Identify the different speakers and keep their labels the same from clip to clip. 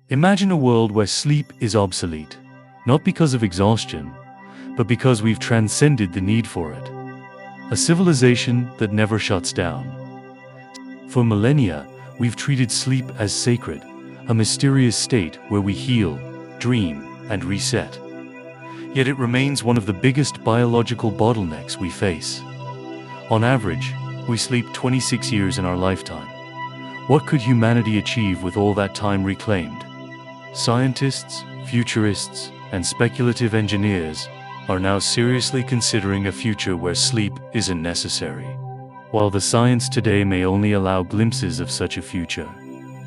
Speaker 1: Imagine a world where sleep is obsolete, not because of exhaustion, but because we've transcended the need for it. A civilization that never shuts down. For millennia, we've treated sleep as sacred, a mysterious state where we heal, dream, and reset. Yet it remains one of the biggest biological bottlenecks we face. On average, we sleep 26 years in our lifetime. What could humanity achieve with all that time reclaimed? Scientists, futurists, and speculative engineers are now seriously considering a future where sleep isn't necessary. While the science today may only allow glimpses of such a future,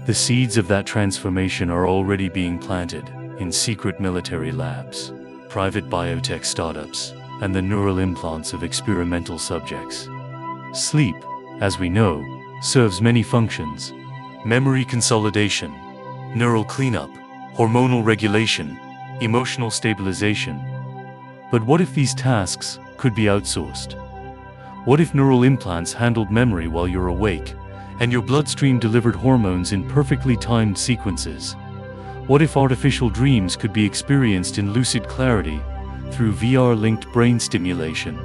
Speaker 1: the seeds of that transformation are already being planted in secret military labs, private biotech startups, and the neural implants of experimental subjects. Sleep, as we know, serves many functions: memory consolidation, neural cleanup, hormonal regulation, emotional stabilization. But what if these tasks could be outsourced? What if neural implants handled memory while you're awake, and your bloodstream delivered hormones in perfectly timed sequences? What if artificial dreams could be experienced in lucid clarity through VR-linked brain stimulation,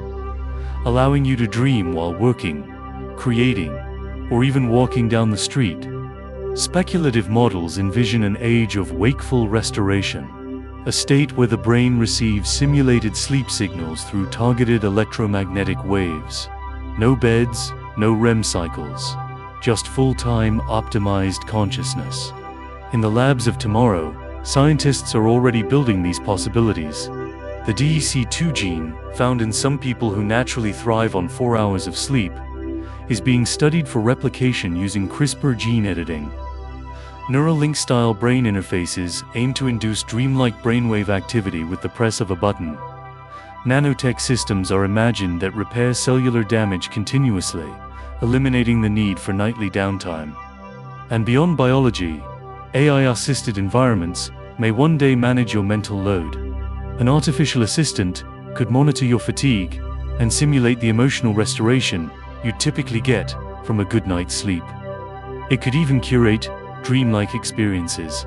Speaker 1: allowing you to dream while working, creating, or even walking down the street? Speculative models envision an age of wakeful restoration, a state where the brain receives simulated sleep signals through targeted electromagnetic waves. No beds, no REM cycles, just full-time optimized consciousness. In the labs of tomorrow, scientists are already building these possibilities. The DEC2 gene, found in some people who naturally thrive on 4 hours of sleep, is being studied for replication using CRISPR gene editing. Neuralink-style brain interfaces aim to induce dreamlike brainwave activity with the press of a button. Nanotech systems are imagined that repair cellular damage continuously, eliminating the need for nightly downtime. And beyond biology, AI-assisted environments may one day manage your mental load. An artificial assistant could monitor your fatigue and simulate the emotional restoration you'd typically get from a good night's sleep. It could even curate dreamlike experiences,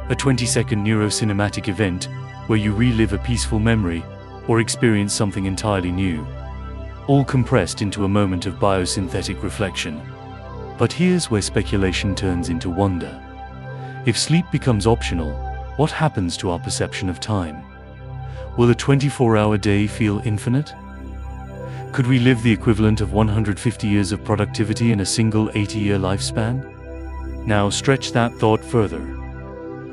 Speaker 1: a 20-second neurocinematic event where you relive a peaceful memory or experience something entirely new, all compressed into a moment of biosynthetic reflection. But here's where speculation turns into wonder. If sleep becomes optional, what happens to our perception of time? Will a 24-hour day feel infinite? Could we live the equivalent of 150 years of productivity in a single 80-year lifespan? Now stretch that thought further.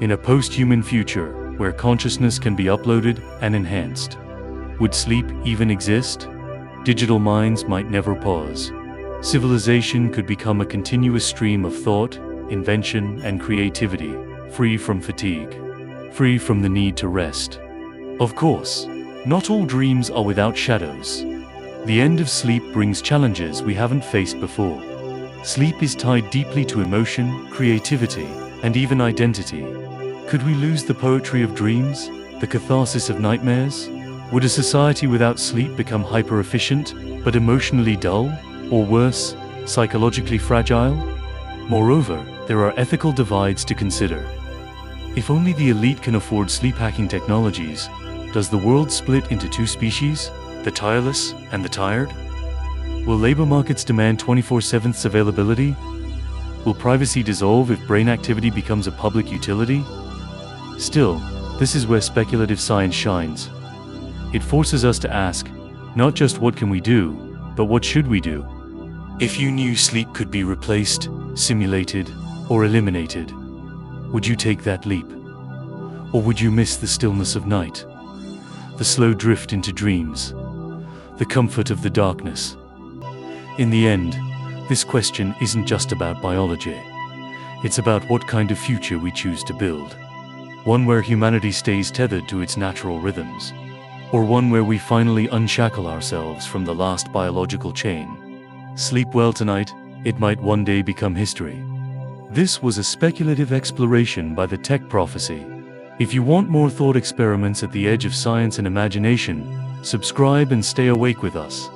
Speaker 1: In a post-human future, where consciousness can be uploaded and enhanced, would sleep even exist? Digital minds might never pause. Civilization could become a continuous stream of thought, invention, and creativity, free from fatigue, free from the need to rest. Of course, not all dreams are without shadows. The end of sleep brings challenges we haven't faced before. Sleep is tied deeply to emotion, creativity, and even identity. Could we lose the poetry of dreams, the catharsis of nightmares? Would a society without sleep become hyper-efficient, but emotionally dull, or worse, psychologically fragile? Moreover, there are ethical divides to consider. If only the elite can afford sleep-hacking technologies, does the world split into two species, the tireless and the tired? Will labor markets demand 24/7 availability? Will privacy dissolve if brain activity becomes a public utility? Still, this is where speculative science shines. It forces us to ask, not just what can we do, but what should we do? If you knew sleep could be replaced, simulated, or eliminated, would you take that leap? Or would you miss the stillness of night, the slow drift into dreams, the comfort of the darkness? In the end, this question isn't just about biology. It's about what kind of future we choose to build. One where humanity stays tethered to its natural rhythms, or one where we finally unshackle ourselves from the last biological chain. Sleep well tonight, it might one day become history. This was a speculative exploration by the Tech Prophecy. If you want more thought experiments at the edge of science and imagination, subscribe and stay awake with us.